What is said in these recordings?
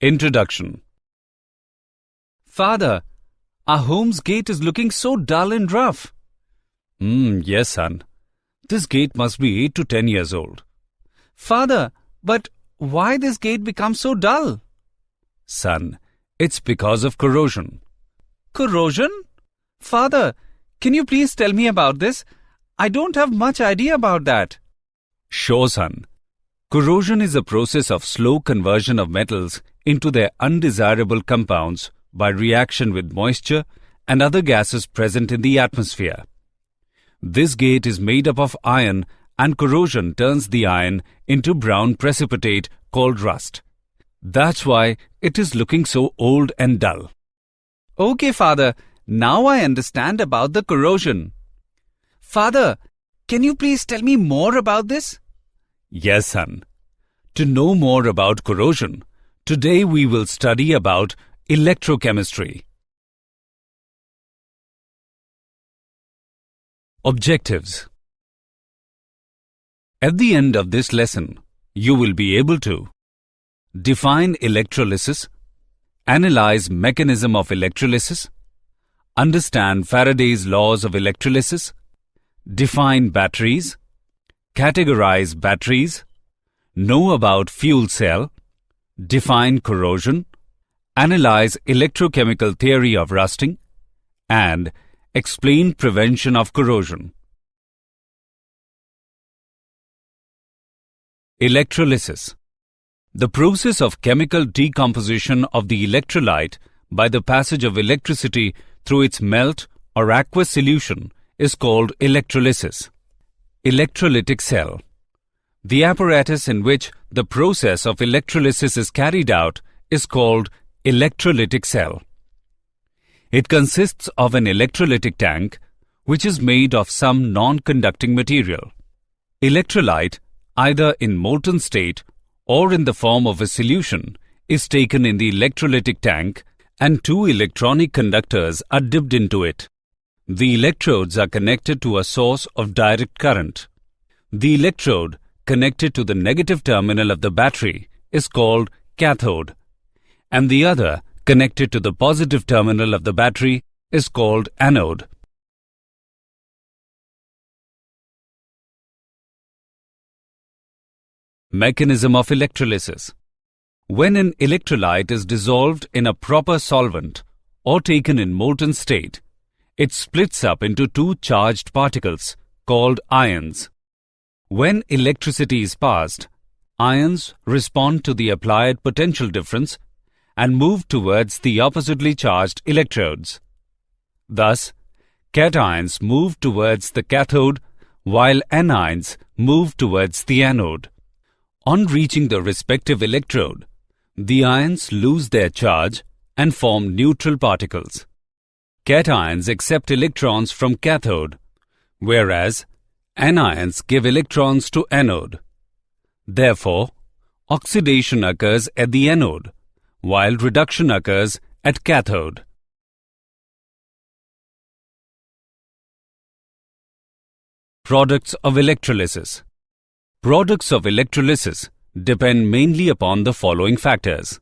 Introduction. Father, our home's gate is looking so dull and rough. Yes, son. This gate must be 8 to 10 years old. Father, but why this gate becomes so dull? Son, it's because of corrosion. Corrosion? Father, can you please tell me about this? I don't have much idea about that. Sure, son. Corrosion is a process of slow conversion of metals into their undesirable compounds by reaction with moisture and other gases present in the atmosphere. This gate is made up of iron, and corrosion turns the iron into brown precipitate called rust. That's why it is looking so old and dull. Okay, Father. Now I understand about the corrosion. Father, can you please tell me more about this? Yes, son. To know more about corrosion, today we will study about electrochemistry. Objectives. At the end of this lesson, you will be able to define electrolysis, analyze mechanism of electrolysis, understand Faraday's laws of electrolysis, define batteries, categorize batteries, know about fuel cell, define corrosion, analyze electrochemical theory of rusting, and explain prevention of corrosion. Electrolysis. The process of chemical decomposition of the electrolyte by the passage of electricity through its melt or aqueous solution is called electrolysis. Electrolytic cell. The apparatus in which the process of electrolysis is carried out is called electrolytic cell. It consists of an electrolytic tank which is made of some non-conducting material. Electrolyte, either in molten state or in the form of a solution, is taken in the electrolytic tank and two electronic conductors are dipped into it. The electrodes are connected to a source of direct current. The electrode connected to the negative terminal of the battery is called cathode, and the other connected to the positive terminal of the battery is called anode. Mechanism of electrolysis. When an electrolyte is dissolved in a proper solvent or taken in molten state, it splits up into two charged particles called ions. When electricity is passed, ions respond to the applied potential difference and move towards the oppositely charged electrodes. Thus, cations move towards the cathode while anions move towards the anode. On reaching the respective electrode, the ions lose their charge and form neutral particles. Cations accept electrons from cathode, whereas anions give electrons to anode. Therefore, oxidation occurs at the anode, while reduction occurs at cathode. Products of electrolysis. Products of electrolysis depend mainly upon the following factors.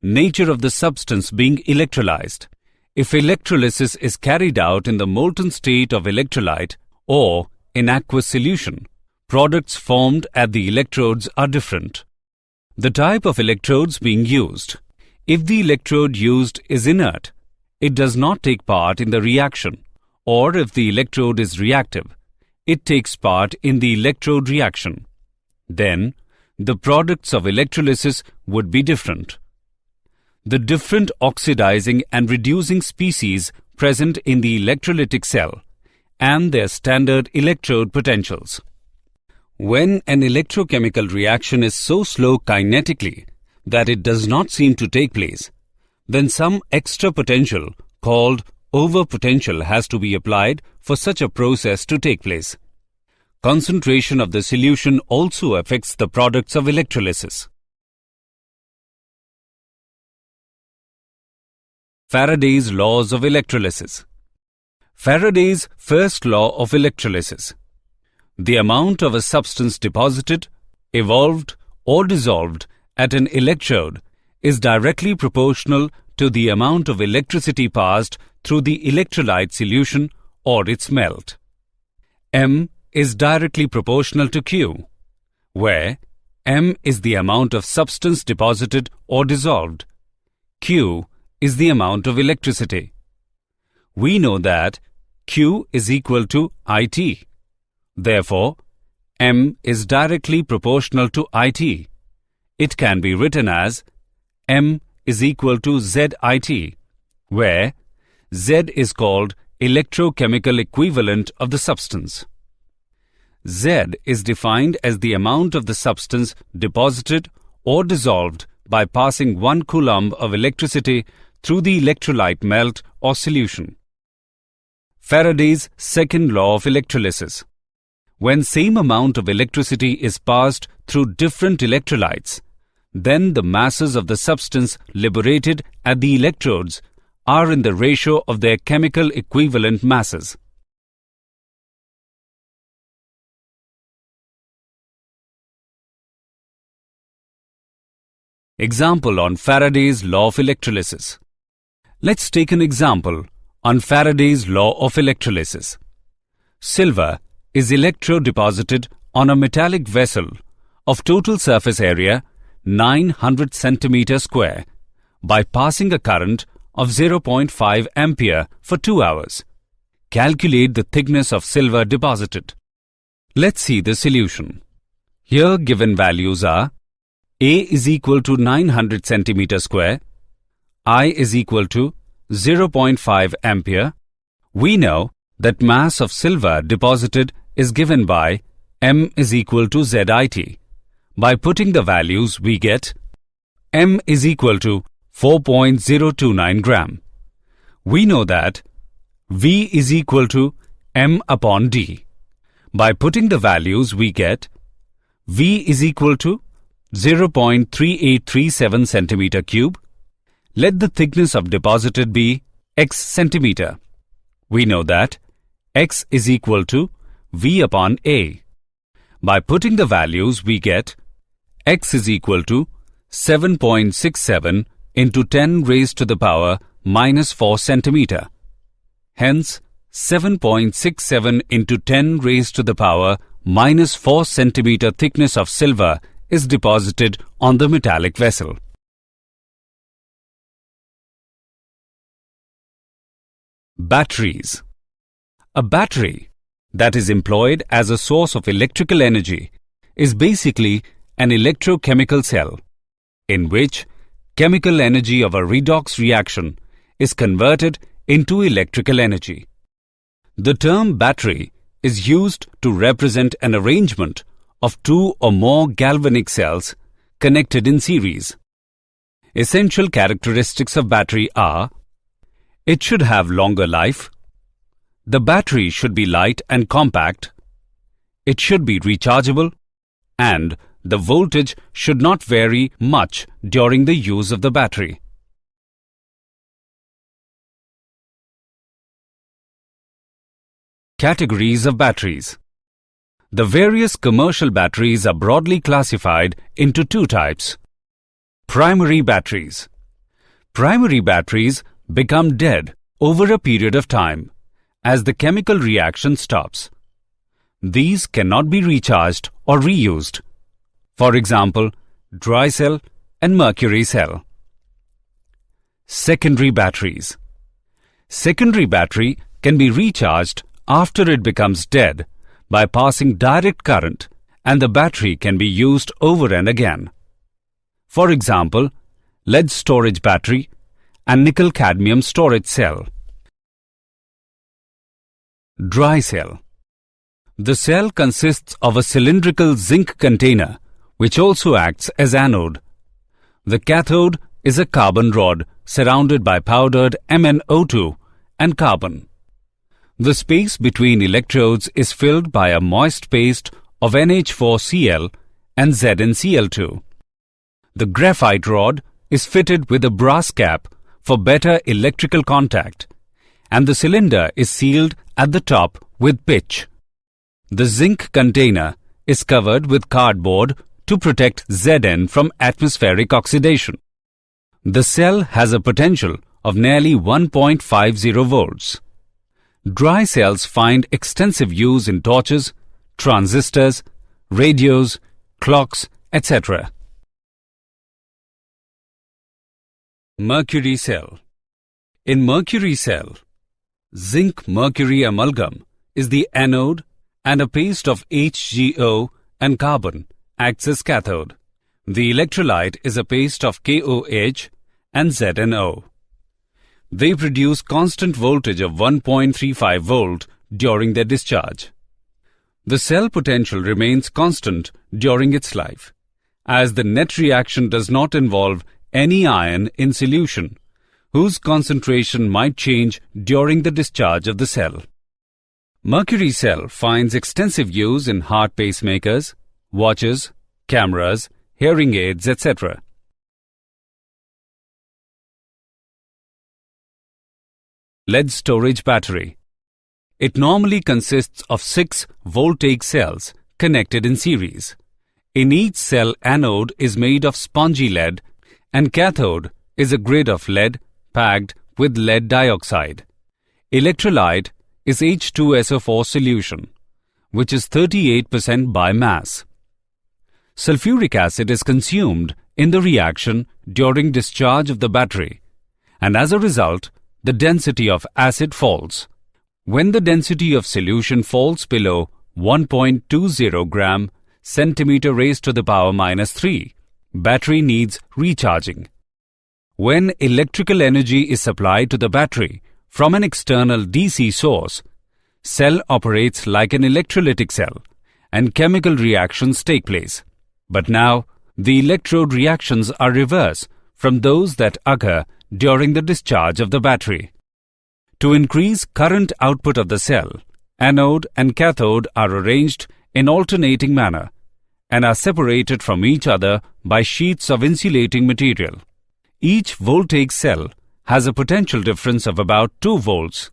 Nature of the substance being electrolyzed. If electrolysis is carried out in the molten state of electrolyte or in aqueous solution, products formed at the electrodes are different. The type of electrodes being used. If the electrode used is inert, it does not take part in the reaction, or if the electrode is reactive, it takes part in the electrode reaction. Then, the products of electrolysis would be different. The different oxidizing and reducing species present in the electrolytic cell and their standard electrode potentials. When an electrochemical reaction is so slow kinetically that it does not seem to take place, then some extra potential called overpotential has to be applied for such a process to take place. Concentration of the solution also affects the products of electrolysis. Faraday's laws of electrolysis. Faraday's first law of electrolysis. The amount of a substance deposited, evolved, or dissolved at an electrode is directly proportional to the amount of electricity passed through the electrolyte solution or its melt. M is directly proportional to Q, where M is the amount of substance deposited or dissolved. Q is the amount of electricity. We know that Q is equal to IT. Therefore, M is directly proportional to IT. It can be written as M is equal to ZIT, where Z is called electrochemical equivalent of the substance. Z is defined as the amount of the substance deposited or dissolved by passing 1 coulomb of electricity through the electrolyte melt or solution. Faraday's second law of electrolysis. When same amount of electricity is passed through different electrolytes, then the masses of the substance liberated at the electrodes are in the ratio of their chemical equivalent masses. Example on Faraday's law of electrolysis. Let's take an example on Faraday's law of electrolysis. Silver is electrodeposited on a metallic vessel of total surface area 900 centimeter square by passing a current of 0.5 ampere for 2 hours. Calculate the thickness of silver deposited. Let's see the solution. Here given values are A is equal to 900 centimeter square, I is equal to 0.5 ampere. We know that mass of silver deposited is given by M is equal to ZIT. By putting the values, we get M is equal to 4.029 gram. We know that V is equal to M upon D. By putting the values, we get V is equal to 0.3837 centimeter cube. Let the thickness of deposited be x centimeter. We know that x is equal to V upon A. By putting the values, we get x is equal to 7.67 into 10 raised to the power minus 4 centimeter. Hence, 7.67 into 10 raised to the power minus 4 centimeter thickness of silver is deposited on the metallic vessel. Batteries. A battery that is employed as a source of electrical energy is basically an electrochemical cell, in which chemical energy of a redox reaction is converted into electrical energy. The term battery is used to represent an arrangement of 2 or more galvanic cells connected in series. Essential characteristics of battery are: it should have longer life, the battery should be light and compact, it should be rechargeable, and the voltage should not vary much during the use of the battery. Categories of batteries. The various commercial batteries are broadly classified into 2 types. Primary batteries. Primary batteries become dead over a period of time as the chemical reaction stops. These cannot be recharged or reused. For example, dry cell and Mercury cell. Secondary batteries. Secondary battery can be recharged after it becomes dead by passing direct current, and the battery can be used over and again. For example, lead storage battery and nickel-cadmium storage cell. Dry cell. The cell consists of a cylindrical zinc container which also acts as anode. The cathode is a carbon rod surrounded by powdered MnO2 and carbon. The space between electrodes is filled by a moist paste of NH4Cl and ZnCl2. The graphite rod is fitted with a brass cap for better electrical contact, and the cylinder is sealed at the top with pitch. The zinc container is covered with cardboard to protect Zn from atmospheric oxidation. The cell has a potential of nearly 1.50 volts. Dry cells find extensive use in torches, transistors, radios, clocks, etc. Mercury Cell. In Mercury Cell, zinc-mercury amalgam is the anode and a paste of HgO and carbon acts as cathode. The electrolyte is a paste of KOH and ZnO. They produce constant voltage of 1.35 volt during their discharge. The cell potential remains constant during its life, as the net reaction does not involve any ion in solution, whose concentration might change during the discharge of the cell. Mercury Cell finds extensive use in heart pacemakers, watches, cameras, hearing aids, etc. Lead storage battery. It normally consists of 6 voltaic cells connected in series. In each cell, anode is made of spongy lead and cathode is a grid of lead packed with lead dioxide. Electrolyte is H2SO4 solution, which is 38% by mass. Sulfuric acid is consumed in the reaction during discharge of the battery, and as a result, the density of acid falls. When the density of solution falls below 1.20 gram centimeter raised to the power minus 3, battery needs recharging. When electrical energy is supplied to the battery from an external DC source, cell operates like an electrolytic cell and chemical reactions take place. But now, the electrode reactions are reverse from those that occur during the discharge of the battery. To increase current output of the cell, anode and cathode are arranged in alternating manner and are separated from each other by sheets of insulating material. Each voltaic cell has a potential difference of about 2 volts.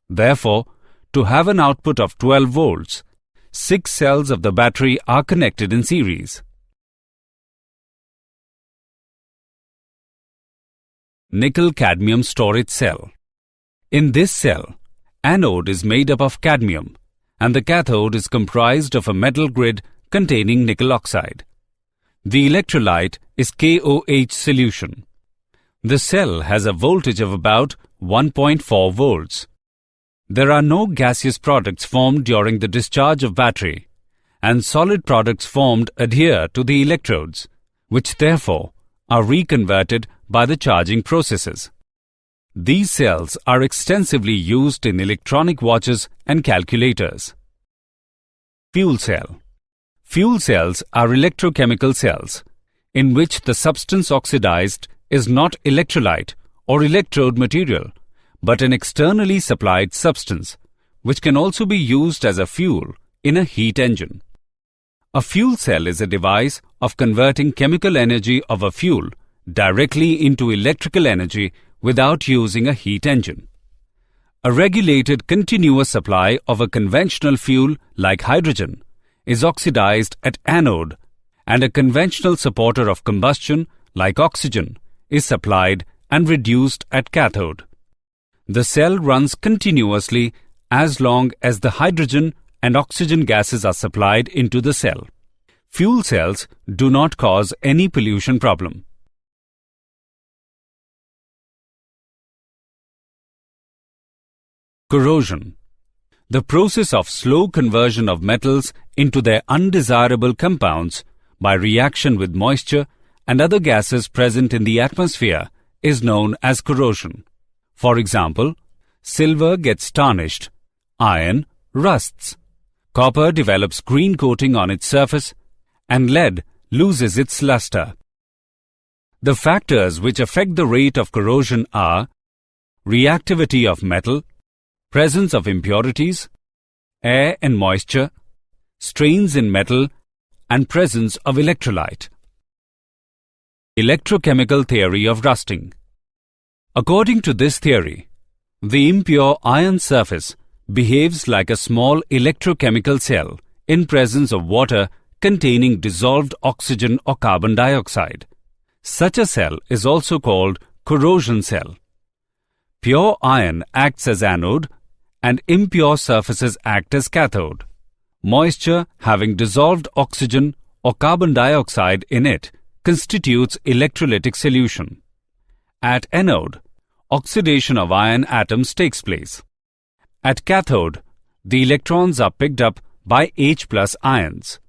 Therefore, to have an output of 12 volts, 6 cells of the battery are connected in series. Nickel-cadmium storage cell. In this cell, anode is made up of cadmium and the cathode is comprised of a metal grid containing nickel oxide. The electrolyte is KOH solution. The cell has a voltage of about 1.4 volts. There are no gaseous products formed during the discharge of battery, and solid products formed adhere to the electrodes, which therefore are reconverted by the charging processes. These cells are extensively used in electronic watches and calculators. Fuel cell. Fuel cells are electrochemical cells in which the substance oxidized is not electrolyte or electrode material, but an externally supplied substance, which can also be used as a fuel in a heat engine. A fuel cell is a device of converting chemical energy of a fuel directly into electrical energy without using a heat engine. A regulated continuous supply of a conventional fuel like hydrogen is oxidized at anode, and a conventional supporter of combustion like oxygen is supplied and reduced at cathode. The cell runs continuously as long as the hydrogen and oxygen gases are supplied into the cell. Fuel cells do not cause any pollution problem. Corrosion. The process of slow conversion of metals into their undesirable compounds by reaction with moisture and other gases present in the atmosphere is known as corrosion. For example, silver gets tarnished, iron rusts, copper develops green coating on its surface, and lead loses its luster. The factors which affect the rate of corrosion are reactivity of metal, presence of impurities, air and moisture, strains in metal, and presence of electrolyte. Electrochemical theory of rusting. According to this theory, the impure iron surface behaves like a small electrochemical cell in presence of water containing dissolved oxygen or carbon dioxide. Such a cell is also called corrosion cell. Pure iron acts as anode and impure surfaces act as cathode. Moisture having dissolved oxygen or carbon dioxide in it constitutes electrolytic solution. At anode, oxidation of iron atoms takes place. At cathode, the electrons are picked up by H+ ions.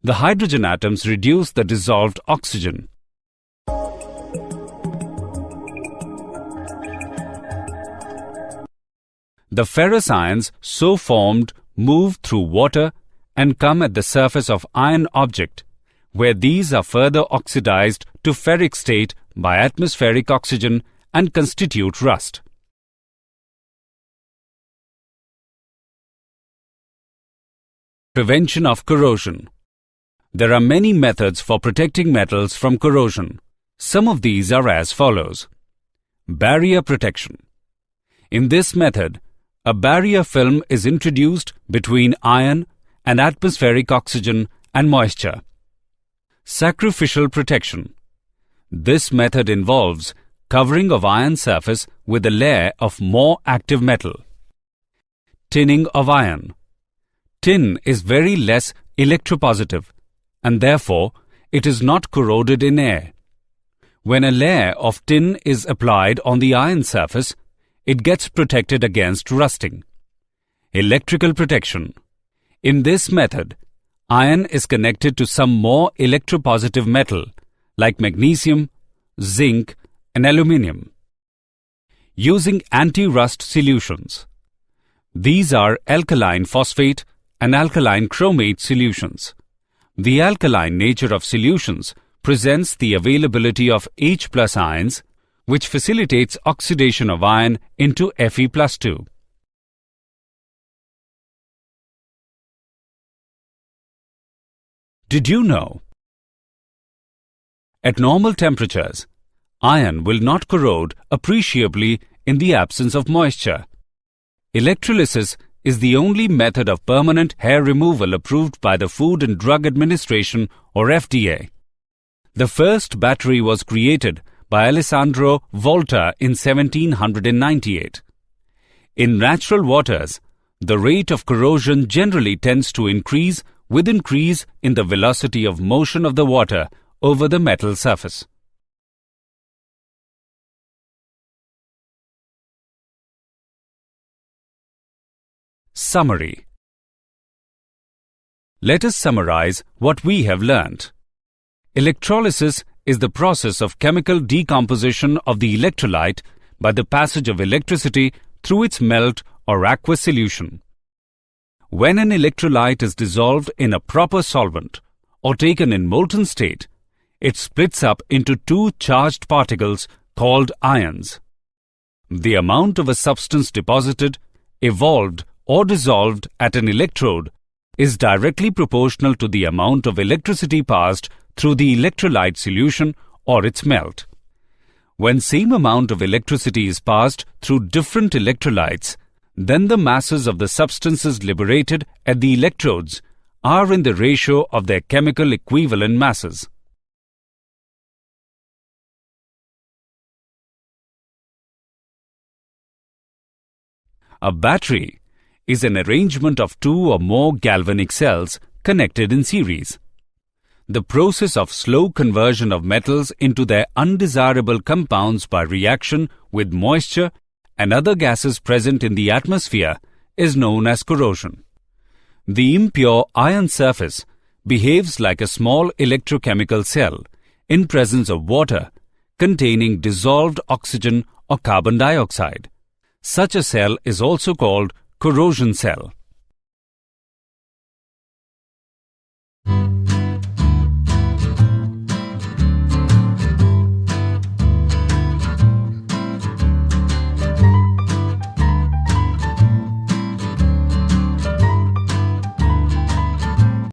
The hydrogen atoms reduce the dissolved oxygen. The ferrous ions so formed move through water and come at the surface of iron object, where these are further oxidized to ferric state by atmospheric oxygen and constitute rust. Prevention of corrosion. There are many methods for protecting metals from corrosion. Some of these are as follows. Barrier protection. In this method, a barrier film is introduced between iron and atmospheric oxygen and moisture. Sacrificial protection. This method involves covering of iron surface with a layer of more active metal. Tinning of iron. Tin is very less electropositive and therefore it is not corroded in air. When a layer of tin is applied on the iron surface, it gets protected against rusting. Electrical protection. In this method, iron is connected to some more electropositive metal like magnesium, zinc, and aluminium. Using anti-rust solutions. These are alkaline phosphate and alkaline chromate solutions. The alkaline nature of solutions presents the availability of H+ ions, which facilitates oxidation of iron into Fe+2. Did you know? At normal temperatures, iron will not corrode appreciably in the absence of moisture. Electrolysis is the only method of permanent hair removal approved by the Food and Drug Administration or FDA. The first battery was created by Alessandro Volta in 1798. In natural waters, the rate of corrosion generally tends to increase with increase in the velocity of motion of the water over the metal surface. Summary. Let us summarize what we have learnt. Electrolysis is the process of chemical decomposition of the electrolyte by the passage of electricity through its melt or aqueous solution. When an electrolyte is dissolved in a proper solvent or taken in molten state, it splits up into two charged particles called ions. The amount of a substance deposited, evolved, or dissolved at an electrode is directly proportional to the amount of electricity passed through the electrolyte solution or its melt. When same amount of electricity is passed through different electrolytes, then the masses of the substances liberated at the electrodes are in the ratio of their chemical equivalent masses. A battery is an arrangement of two or more galvanic cells connected in series. The process of slow conversion of metals into their undesirable compounds by reaction with moisture and other gases present in the atmosphere is known as corrosion. The impure iron surface behaves like a small electrochemical cell in presence of water containing dissolved oxygen or carbon dioxide. Such a cell is also called corrosion cell.